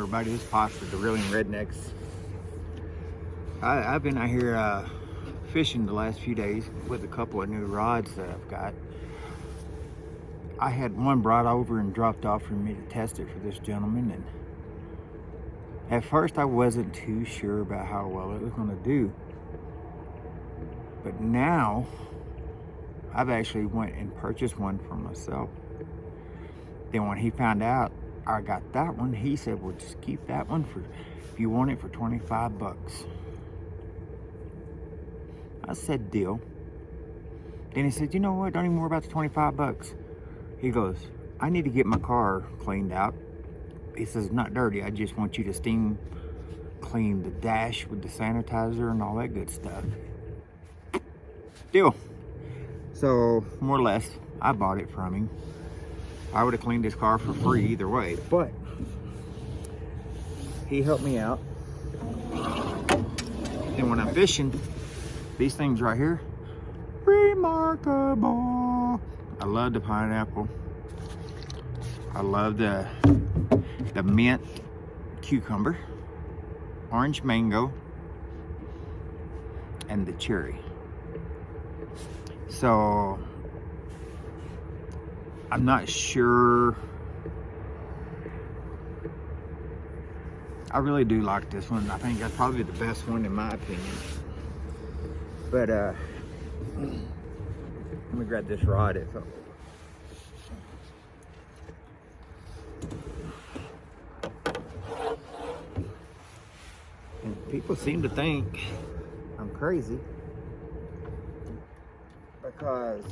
everybody. This is Pops for the Reeling Rednecks. I've been out here fishing the last few days with a couple of new rods that I've got. I had one brought over and dropped off for me to test it for this gentleman, and at first I wasn't too sure about how well it was going to do. But now I've actually went and purchased one for myself. Then when he found out I got that one, he said, well, just keep that one for, if you want it, for 25 bucks. I said, deal. Then he said, you know what, don't even worry about the 25 bucks. He goes, I need to get my car cleaned out. He says, not dirty, I just want you to steam clean the dash with the sanitizer and all that good stuff. Deal. So, more or less, I bought it from him. I would have cleaned his car for free either way, but he helped me out. And when I'm fishing, these things right here, remarkable. I love the pineapple. I love the mint cucumber, orange mango, and the cherry. So I'm not sure. I really do like this one. I think that's probably the best one in my opinion. But let me grab this rod. And people seem to think I'm crazy because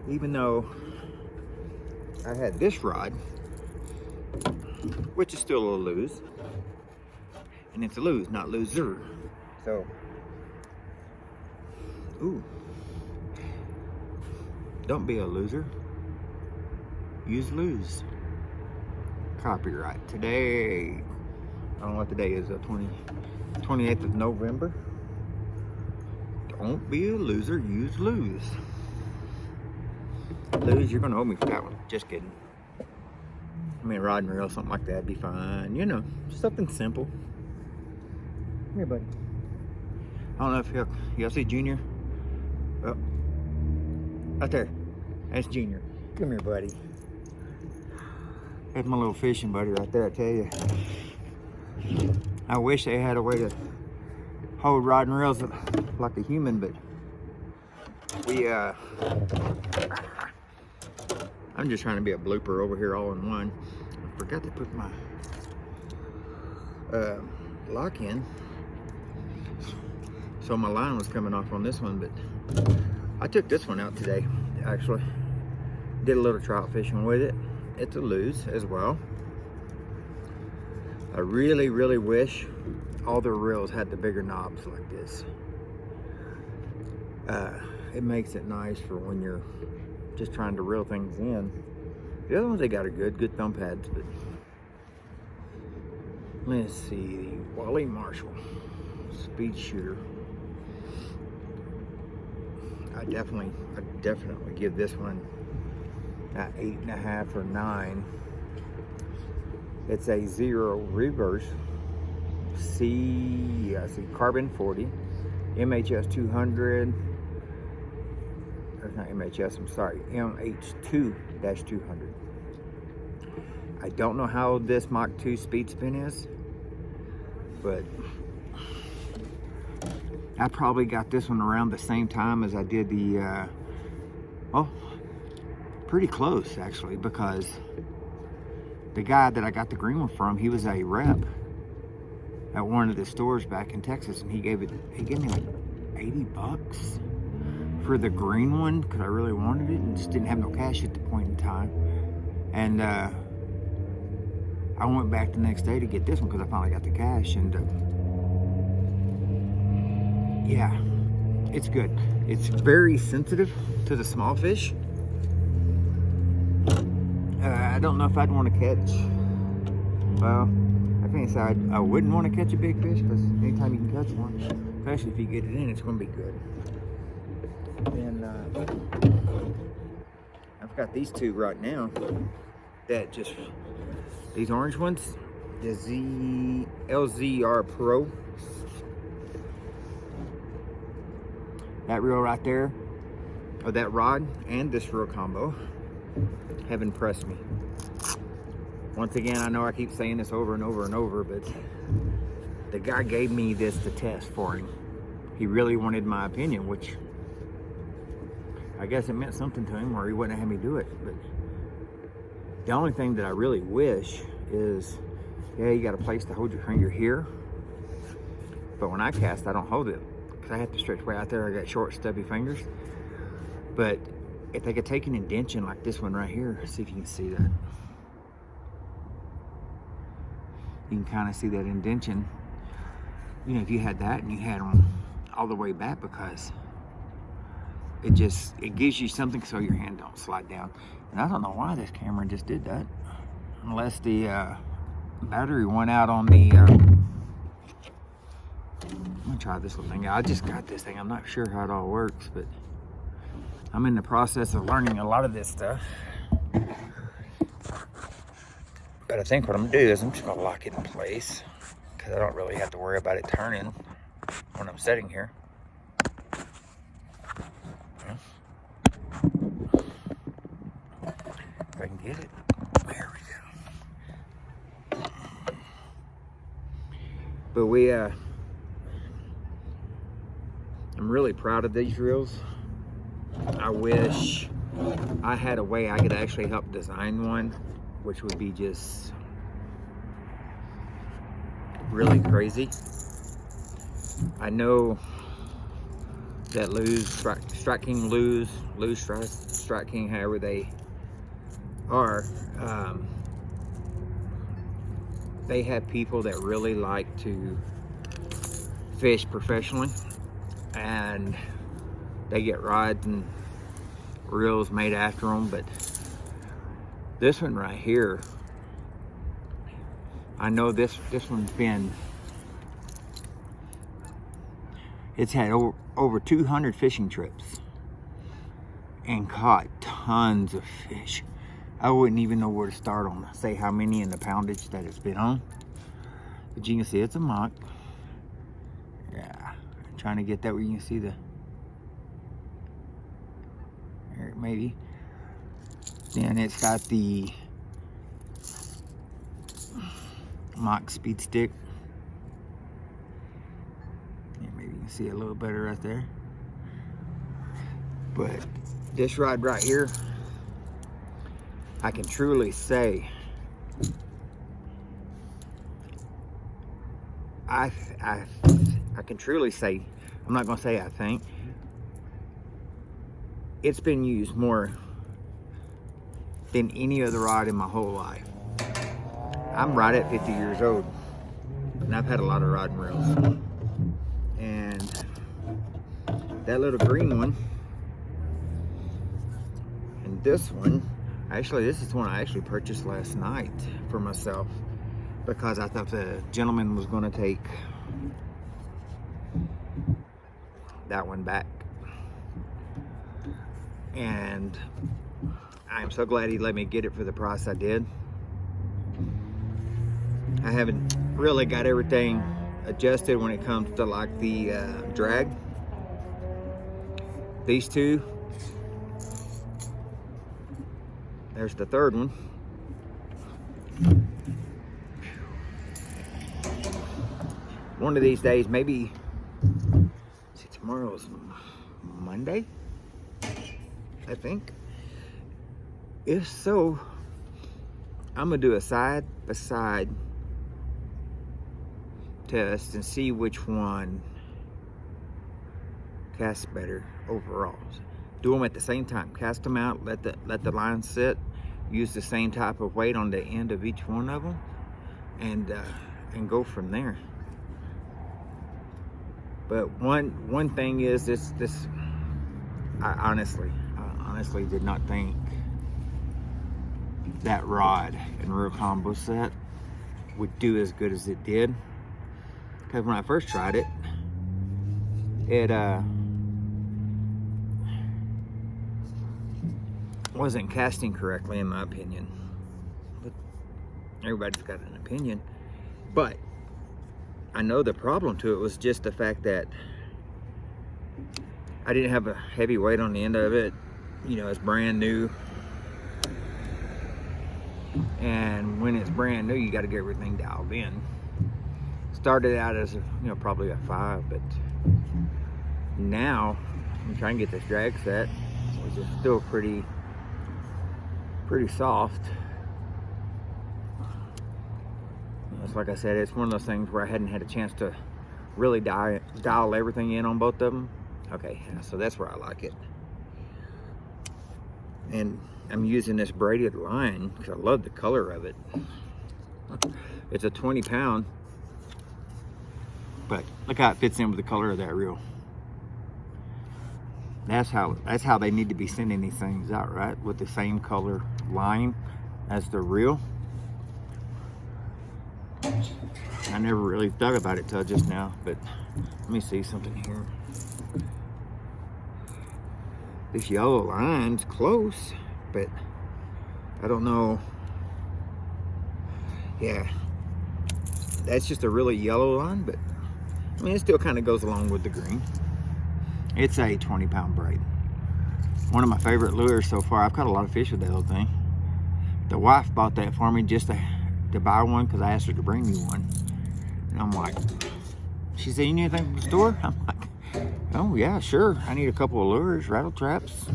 even though I had this rod, which is still a lose, and it's a lose, not loser. So, ooh, don't be a loser, use lose. Copyright. Today, I don't know what the day is, 28th of November. Don't be a loser, use lose. Lose, you're gonna owe me for that one. Just kidding. I mean, rod and reel, something like that'd be fine. You know, something simple. Come here, buddy. I don't know if y'all see Junior. Oh, right there. That's Junior. Come here, buddy. That's my little fishing buddy right there, I tell you. I wish they had a way to hold rod and reels like a human, but I'm just trying to be a blooper over here all in one. I forgot to put my lock in. So my line was coming off on this one, but I took this one out today, actually. Did a little trout fishing with it. It's a lose as well. I really, really wish all the reels had the bigger knobs like this. It makes it nice for when you're just trying to reel things in. The other ones, they got a good thumb pads, but let's see, the Wally Marshall Speed Shooter. I definitely give this one an 8.5 or 9. It's a Zero Reverse Carbon 40 MHS 200. Or not MHS, I'm sorry, MH2-200. I don't know how this Mach 2 speed spin is, but I probably got this one around the same time as I did the, pretty close actually, because the guy that I got the green one from, he was a rep at one of the stores back in Texas, and he gave me like 80 bucks for the green one because I really wanted it and just didn't have no cash at the point in time. And I went back the next day to get this one because I finally got the cash, and yeah, it's good. It's very sensitive to the small fish. I don't know if I'd want to catch, well, I can't say I wouldn't want to catch a big fish, because anytime you can catch one, especially if you get it in, it's going to be good. And I've got these two right now that just These orange ones, the LZR Pro. That reel right there, or that rod and this reel combo have impressed me. Once again, I know I keep saying this over and over and over, but the guy gave me this to test for him. He really wanted my opinion, which I guess it meant something to him or he wouldn't have had me do it. But the only thing that I really wish is, yeah, you got a place to hold your finger here. But when I cast, I don't hold it because I have to stretch way out there. I got short, stubby fingers. But if they could take an indention like this one right here, see if you can see that. You can kind of see that indention. You know, if you had that and you had them all the way back, because it gives you something so your hand don't slide down. And I don't know why this camera just did that, unless the battery went out on the I'm gonna try this little thing. I just got this thing. I'm not sure how it all works, but I'm in the process of learning a lot of this stuff. But I think what I'm gonna do is I'm just gonna lock it in place, because I don't really have to worry about it turning when I'm sitting here. If I can get it. There we go. But I'm really proud of these reels. I wish I had a way I could actually help design one, which would be just really crazy. I know that Strike King, Strike King, however they are, they have people that really like to fish professionally, and they get rods and reels made after them. But this one right here, I know this one's been, it's had over 200 fishing trips and caught tons of fish. I wouldn't even know where to start on, say how many in the poundage that it's been on. But you can see it's a mock. Yeah, I'm trying to get that where you can see the, there, maybe. Then it's got the mock speed stick. Yeah, maybe you can see it a little better right there. But this rod right here, I can truly say I can truly say, I'm not gonna say I think, it's been used more than any other rod in my whole life. I'm right at 50 years old, and I've had a lot of rod and reels. And that little green one, and this one, actually this is one I actually purchased last night for myself, because I thought the gentleman was gonna take that one back. And I'm so glad he let me get it for the price I did. I haven't really got everything adjusted when it comes to like the drag. These two, there's the third one. One of these days, maybe, see, tomorrow's Monday, I think. If so, I'm gonna do a side-by-side test and see which one casts better overall. Do them at the same time. Cast them out, let the line sit, use the same type of weight on the end of each one of them, and go from there. But one thing is this I honestly did not think that rod and reel combo set would do as good as it did. Because when I first tried it, it wasn't casting correctly, in my opinion. But everybody's got an opinion. But I know the problem to it was just the fact that I didn't have a heavy weight on the end of it. You know, it's brand new. And when it's brand new, you got to get everything dialed in. Started out as probably a 5, but now I'm trying to get this drag set, which is still pretty soft. It's like I said, it's one of those things where I hadn't had a chance to really dial everything in on both of them. Okay, so that's where I like it. And I'm using this braided line because I love the color of it. It's a 20 pound, but look how it fits in with the color of that reel. That's how they need to be sending these things out, right? With the same color line as the reel. I never really thought about it till just now, but let me see something here. This yellow line's close, but I don't know. Yeah, that's just a really yellow line, but I mean, it still kind of goes along with the green. It's a 20 pound braid. One of my favorite lures so far. I've caught a lot of fish with that little thing. The wife bought that for me just to buy one because I asked her to bring me one. And I'm like, she said, you need anything from the store? I'm like, oh yeah, sure. I need a couple of lures, rattle traps.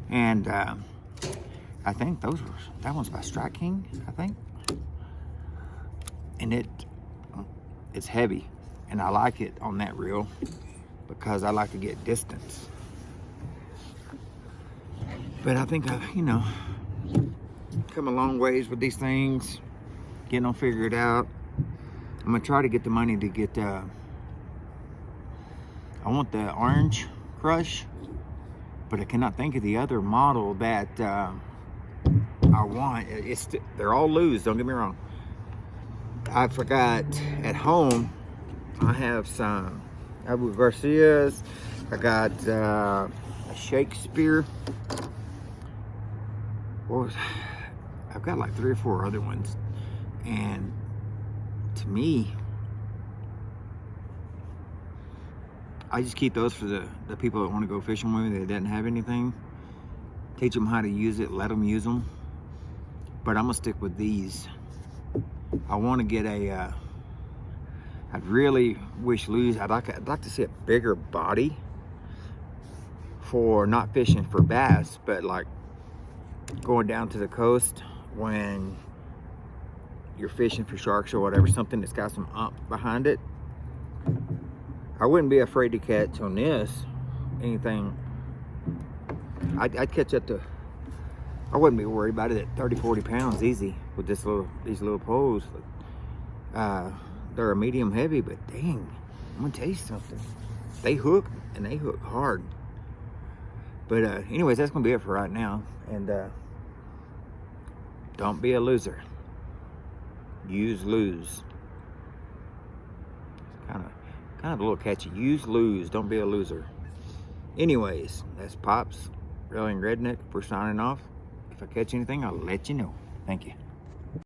And I think that one's by Strike King, I think. And it's heavy. And I like it on that reel because I like to get distance. But I think I've, come a long ways with these things, getting them figured out. I'm gonna try to get the money to get, I want the orange crush, but I cannot think of the other model that I want. They're all loose, don't get me wrong. I forgot at home, I have some Abu Garcias. I got a Shakespeare. I've got like 3 or 4 other ones. And to me, I just keep those for the people that want to go fishing with me that doesn't have anything. Teach them how to use it, let them use them. But I'm gonna stick with these. I want to get I'd really wish I'd like to see a bigger body for not fishing for bass, but like going down to the coast when you're fishing for sharks or whatever, something that's got some ump behind it. I wouldn't be afraid to catch on this anything. I'd catch up to, I wouldn't be worried about it at 30-40 pounds easy with these little poles. They're a medium heavy, but dang, I'm gonna tell you something. They hook, and they hook hard. But anyways, that's gonna be it for right now. And don't be a loser. Use lose. Kind of a little catchy. Use lose. Don't be a loser. Anyways, that's Pops, Reeling Redneck. We're signing off. If I catch anything, I'll let you know. Thank you.